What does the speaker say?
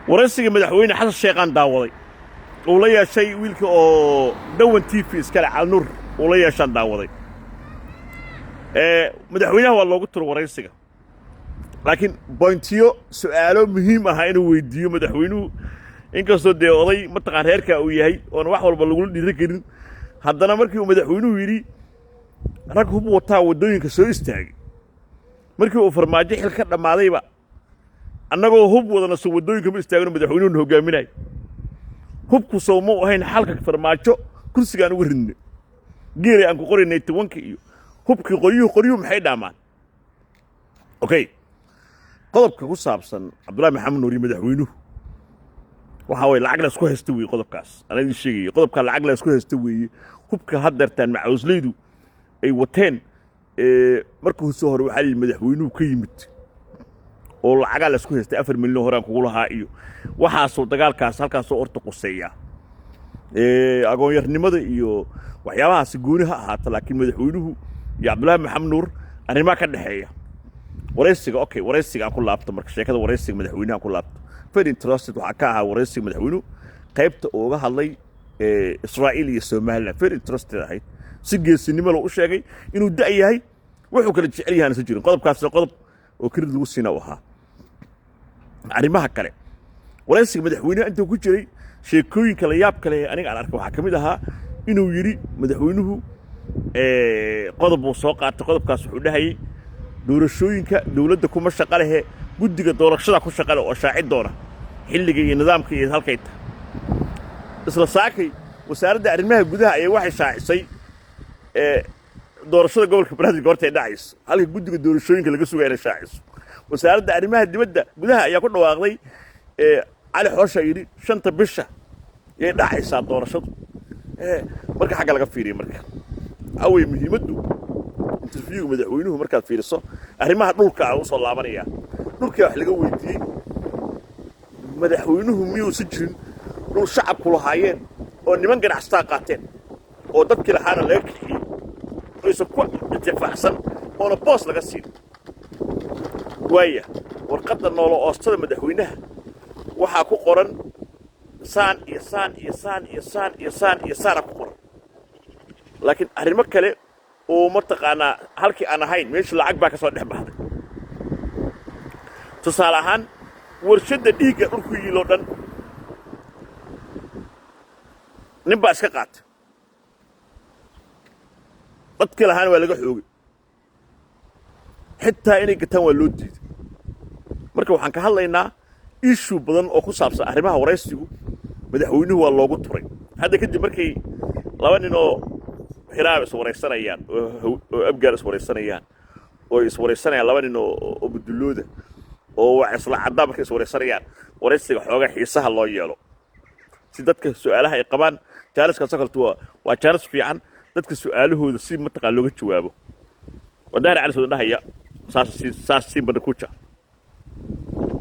waraysiga madaxweyne xasan sheekhaan daawaday uu la yeeshay wiilka oo dawan TV iskale calnur uu la yeeshaan daawaday madaxweynaha waa loogu tiro waraysiga laakiin pointiyo su'aalo muhiim ah inuu weydiiyo madaxweynuhu inkastoo dee oday mataqaan reerka uu yahay oo wax walba lagu dhiiri karin haddana markii uu madaxweynuhu yiri rag hub wataa wadooyinka soo istaagay markii uu farmaajo xil ka dhamaadayba annagoo hub wadana soo wadooyinka ma istaagno madaxweynuhu hogaaminay hubku soo ma ahayn xalka farmaajo kursigaan ugu ridnay geeray aan ku qorinay 10 iyo hubkii qoryuhu maxay dhaamaan okay qodobka ku saabsan Cabdullaahi Maxamed Nuuri madaxweynuhu waxa way lacag la isku haysto weey qodobkaas anagii sheegay qodobka lacag la isku haysto weey hubka hadartaan macawsleydu ay wateen markuu soo hor waxa madaxweynuhu ka yimid oo lacag la isku haystay 4 milyan horaan kugu lahaa iyo waxa soo dagaalkaas halkaas oo orto quseeya agoon yarnimada iyo waxyaabahaas gooni ha ahaato laakiin madaxweynuhu iyo Cabdullaahi Maxamed Nuur arrimaha ka dhaxeeya waraysiga okay waraysiga ku laabto marka sheekada waraysiga madaxweynaha ku laabto very interested waxa ka ahaa waraysiga madaxweynuhu qaybta uga hadlay Israa'iil iyo Soomaaliland very interested ahayd si geesinimo loo sheegay inuu da' yahay wuxuu kala jecel yahay si jirin qodobkaas qodob oo kirid lagu siina waxa arrimaha kale waraysiga madaxweynaha inta ku jiray sheekooyinka la yaab kale aniga aan arkay waxa kamid ahaa inuu yiri madaxweynuhu qodob uu soo qaatay qodobkaas wuxuu dhahay doorashooyinka dawladda kuma shaqo leh guddiga doorashada ku shaqo leh oo shaacid doona xilliga iyo nidaamka iyo halkayta isla saakay wasaaradda arrimaha gudaha ay waxay shaacisay doorashada gobolka Banaadir goortay dhacayso halka guddiga doorashooyinka laga sugay inay shaaciso wasaaradda arrimaha dibadda gudaha ayaa ku dhawaaqday cali xoosha yiri 5 bisha ee dhacaysa doorashadu marka xagga laga fiiriyo marka away muhiimadu interview madaxweynuhu markaad fiiriso arrimaha dhulka ah soo laabanaya dhulka wax laga weydiiyay madaxweynuhu miyuu si jirin dhul shacabku lahaayeen oo niman ganacsataa qaateen oo dadkii lahaana laga kiciyay oo ku intifaacsan oo boos laga siin waaya warqadda noolo oostada madaxweynaha waxa ku qoran saan ku qoran laakiin arrimo kale oo mataqaana halkii aan ahayn meesha lacag baa ka soo dhex baxday tusaale ahaan warshada dhiigga dhulku yiilo dhan nin baa iska qaatay dadkii lahaana waa laga xoogay xitaa inay gataan waa loo diiday marka waxaan ka hadlaynaa issue badan oo ku saabsan arrimaha waraysigu madaxweynuhu waa loogu turay hadda kadib markay laba nin oo xiraab is waraysanayaan oo abgaar is waraysanayaan oo is waraysanayaan laba nin oo budulooda oo wax isla cadda markay is waraysanayaan waraysiga xooga xiisaha loo yeelo si dadka su'aalaha ay qabaan taariikhka sakaltu waa jaaris fiican dadka su'aalahooda si mataqaan looga jawaabo wadaar cali soo dhahaya saas si bada ku jaa